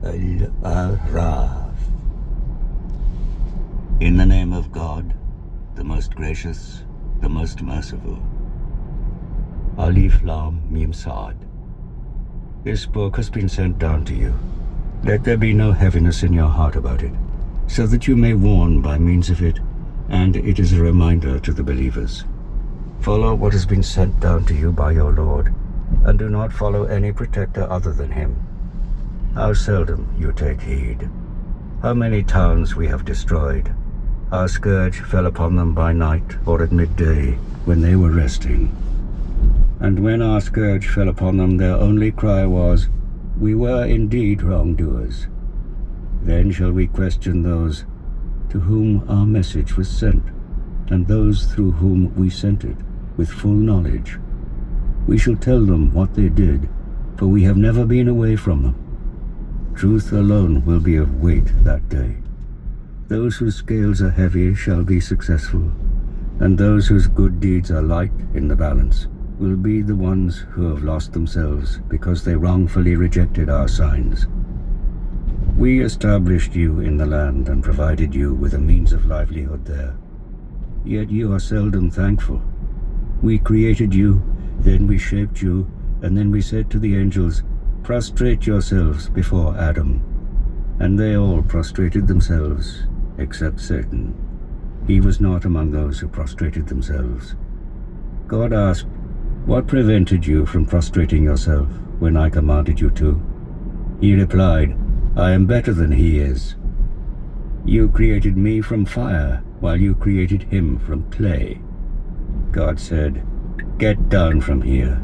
Al-Araf. In the name of God, the most gracious, the most merciful. Alif Lam Mim Sad. This book has been sent down to you. Let there be no heaviness in your heart about it, so that you may warn by means of it, and it is a reminder to the believers. Follow what has been sent down to you by your Lord, and do not follow any protector other than him. How seldom you take heed. How many towns we have destroyed. Our scourge fell upon them by night or at midday when they were resting. And when our scourge fell upon them, their only cry was, "We were indeed wrongdoers." Then shall we question those to whom our message was sent, and those through whom we sent it, with full knowledge. We shall tell them what they did, for we have never been away from them. Truth alone will be of weight that day. Those whose scales are heavy shall be successful, and those whose good deeds are light in the balance will be the ones who have lost themselves because they wrongfully rejected our signs. We established you in the land and provided you with a means of livelihood there. Yet you are seldom thankful. We created you, then we shaped you, and then we said to the angels, "Prostrate yourselves before Adam." And they all prostrated themselves, except Satan. He was not among those who prostrated themselves. God asked, "What prevented you from prostrating yourself when I commanded you to?" He replied, "I am better than he is. You created me from fire, while you created him from clay." God said, "Get down from here.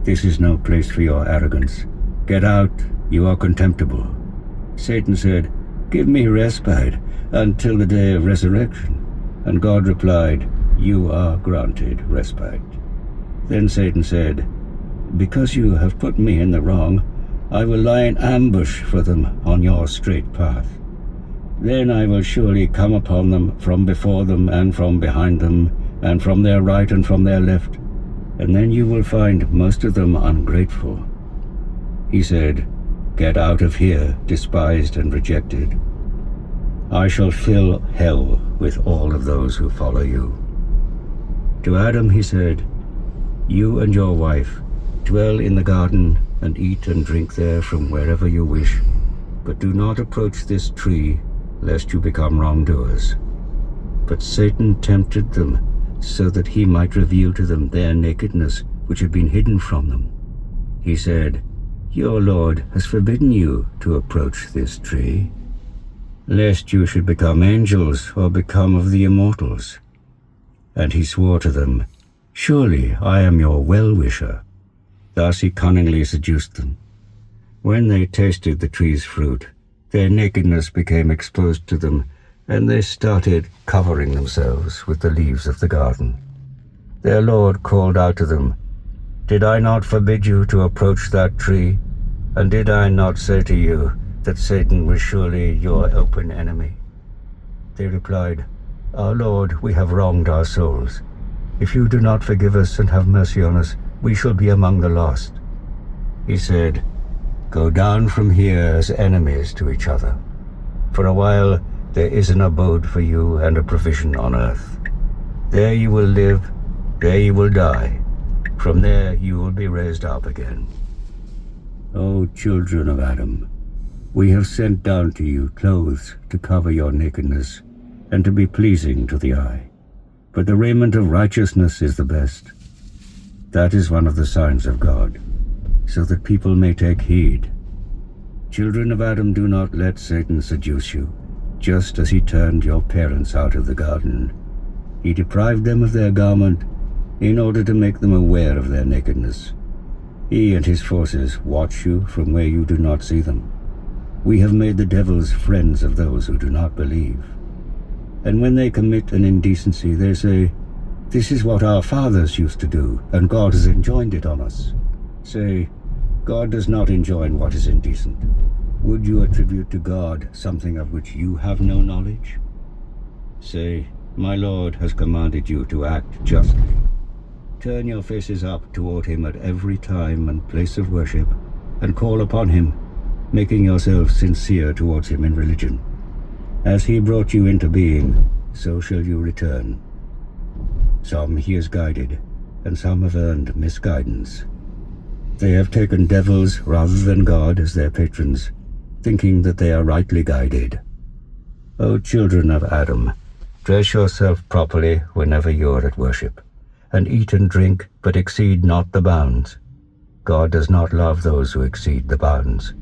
This is no place for your arrogance. Get out, you are contemptible." Satan said, "Give me respite until the day of resurrection." And God replied, "You are granted respite." Then Satan said, "Because you have put me in the wrong, I will lie in ambush for them on your straight path. Then I will surely come upon them from before them and from behind them, and from their right and from their left, and then you will find most of them ungrateful." He said, "Get out of here, despised and rejected. I shall fill hell with all of those who follow you." To Adam he said, "You and your wife dwell in the garden and eat and drink there from wherever you wish, but do not approach this tree, lest you become wrongdoers." But Satan tempted them so that he might reveal to them their nakedness, which had been hidden from them. He said, "Your Lord has forbidden you to approach this tree, lest you should become angels or become of the immortals." And he swore to them, "Surely I am your well-wisher." Thus he cunningly seduced them. When they tasted the tree's fruit, their nakedness became exposed to them, and they started covering themselves with the leaves of the garden. Their Lord called out to them, "Did I not forbid you to approach that tree? And did I not say to you that Satan was surely your open enemy?" They replied, "Our Lord, we have wronged our souls. If you do not forgive us and have mercy on us, we shall be among the lost." He said, "Go down from here as enemies to each other. For a while there is an abode for you and a provision on earth. There you will live, there you will die. From there you will be raised up again." O children of Adam, we have sent down to you clothes to cover your nakedness and to be pleasing to the eye. But the raiment of righteousness is the best. That is one of the signs of God, so that people may take heed. Children of Adam, do not let Satan seduce you, just as he turned your parents out of the garden. He deprived them of their garment in order to make them aware of their nakedness. He and his forces watch you from where you do not see them. We have made the devils friends of those who do not believe. And when they commit an indecency, they say, "This is what our fathers used to do, and God has enjoined it on us." Say, "God does not enjoin what is indecent." Would you attribute to God something of which you have no knowledge? Say, "My Lord has commanded you to act justly." Turn your faces up toward him at every time and place of worship, and call upon him. making yourself sincere towards him in religion. As he brought you into being, so shall you return. Some he has guided, and some have earned misguidance. They have taken devils rather than God as their patrons, thinking that they are rightly guided. O children of Adam, dress yourself properly whenever you are at worship, and eat and drink, but exceed not the bounds. God does not love those who exceed the bounds.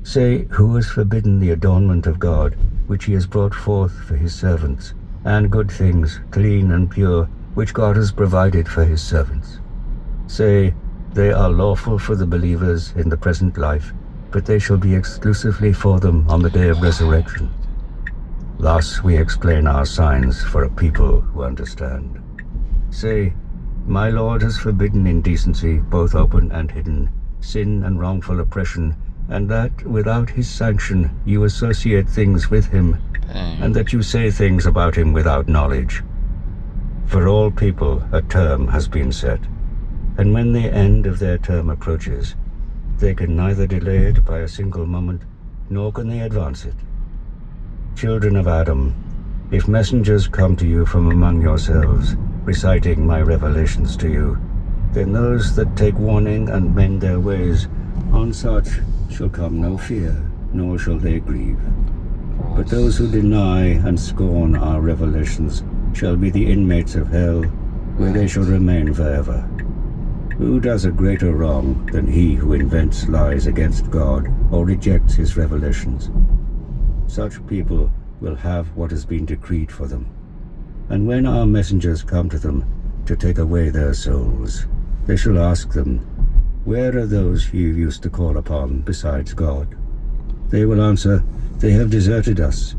Say, who has forbidden the adornment of God, which he has brought forth for his servants, and good things, clean and pure, which God has provided for his servants? Say, they are lawful for the believers in the present life, but they shall be exclusively for them on the day of resurrection. Thus we explain our signs for a people who understand. Say, my Lord has forbidden indecency, both open and hidden, sin and wrongful oppression, and that without his sanction you associate things with him, and that you say things about him without knowledge. For all people a term has been set, and when the end of their term approaches, they can neither delay it by a single moment, nor can they advance it. Children of Adam, if messengers come to you from among yourselves, reciting my revelations to you, then those that take warning and mend their ways, on such shall come no fear, nor shall they grieve. But those who deny and scorn our revelations shall be the inmates of hell, where they shall remain forever. Who does a greater wrong than he who invents lies against God or rejects his revelations? Such people will have what has been decreed for them. And when our messengers come to them to take away their souls, they shall ask them, where are those you used to call upon besides God? They will answer, they have deserted us,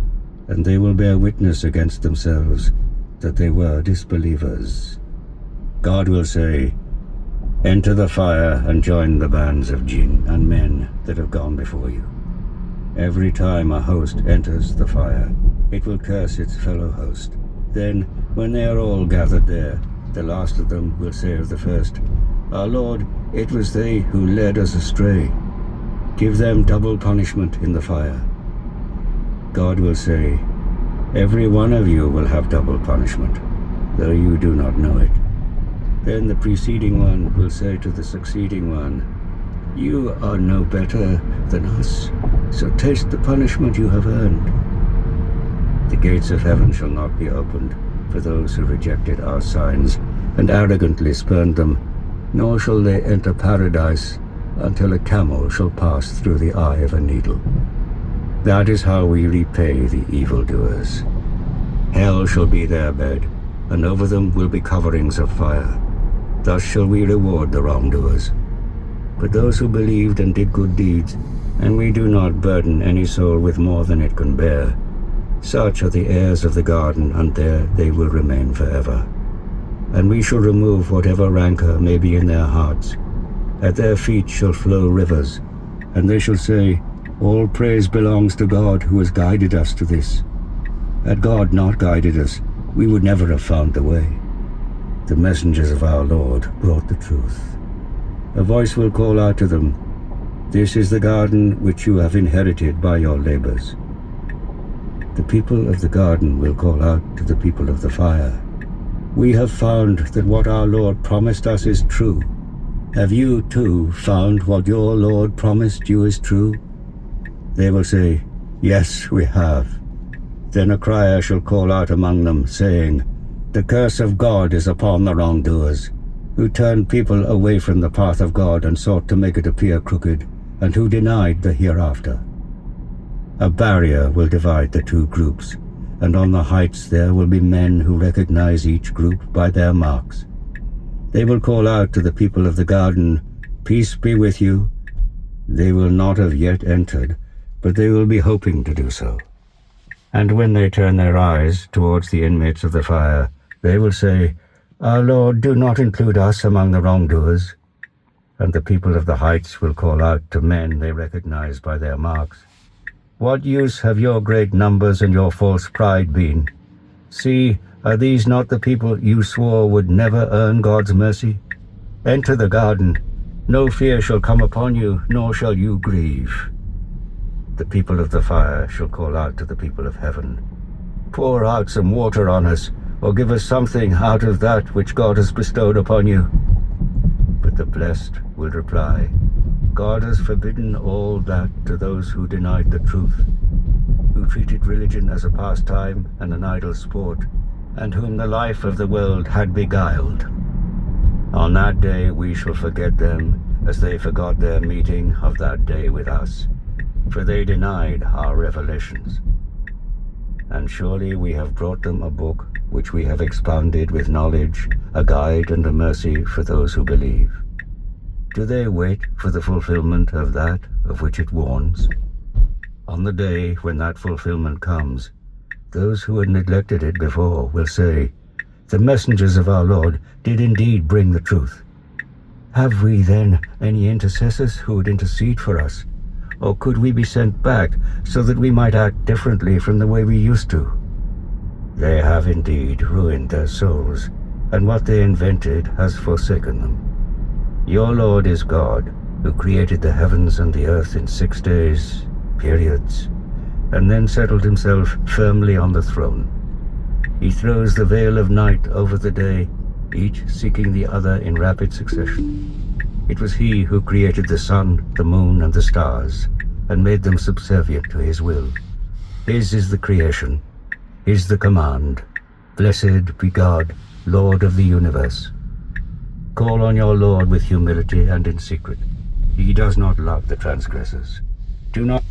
and they will bear witness against themselves that they were disbelievers. God will say, enter the fire and join the bands of jinn and men that have gone before you. Every time a host enters the fire, it will curse its fellow host. Then, when they are all gathered there, the last of them will say of the first, our Lord, it was they who led us astray. Give them double punishment in the fire. God will say, every one of you will have double punishment, though you do not know it. Then the preceding one will say to the succeeding one, you are no better than us, so taste the punishment you have earned. The gates of heaven shall not be opened for those who rejected our signs and arrogantly spurned them, nor shall they enter paradise until a camel shall pass through the eye of a needle. That is how we repay the evildoers. Hell shall be their bed, and over them will be coverings of fire. Thus shall we reward the wrongdoers. But those who believed and did good deeds, and we do not burden any soul with more than it can bear, such are the heirs of the garden, and there they will remain forever. And we shall remove whatever rancor may be in their hearts. At their feet shall flow rivers, and they shall say, all praise belongs to God who has guided us to this. Had God not guided us, we would never have found the way. The messengers of our Lord brought the truth. A voice will call out to them, this is the garden which you have inherited by your labors. The people of the garden will call out to the people of the fire, we have found that what our Lord promised us is true. Have you too found what your Lord promised you is true? They will say, yes, we have. Then a crier shall call out among them, saying, the curse of God is upon the wrongdoers, who turned people away from the path of God and sought to make it appear crooked, and who denied the hereafter. A barrier will divide the two groups, and on the heights there will be men who recognize each group by their marks. They will call out to the people of the garden, peace be with you. They will not have yet entered, but they will be hoping to do so. And when they turn their eyes towards the inmates of the fire, they will say, our Lord, do not include us among the wrongdoers. And the people of the heights will call out to men they recognize by their marks, what use have your great numbers and your false pride been? See, are these not the people you swore would never earn God's mercy? Enter the garden. No fear shall come upon you, nor shall you grieve. The people of the fire shall call out to the people of heaven, "Pour out some water on us, or give us something out of that which God has bestowed upon you." But the blessed will reply, "God has forbidden all that to those who denied the truth, who treated religion as a pastime and an idle sport, and whom the life of the world had beguiled. On that day we shall forget them as they forgot their meeting of that day with us, for they denied our revelations. And surely we have brought them a book which we have expounded with knowledge, a guide and a mercy for those who believe. Do they wait for the fulfillment of that of which it warns? On the day when that fulfillment comes, those who had neglected it before will say, 'The messengers of our Lord did indeed bring the truth.' Have we then any intercessors who would intercede for us? Or could we be sent back so that we might act differently from the way we used to? They have indeed ruined their souls, and what they invented has forsaken them. Your Lord is God, who created the heavens and the earth in 6 days, periods, and then settled himself firmly on the throne. He throws the veil of night over the day, each seeking the other in rapid succession. It was he who created the sun, the moon, and the stars, and made them subservient to his will. His is the creation, his the command. Blessed be God, Lord of the universe. Call on your Lord with humility and in secret. He does not love the transgressors. Do not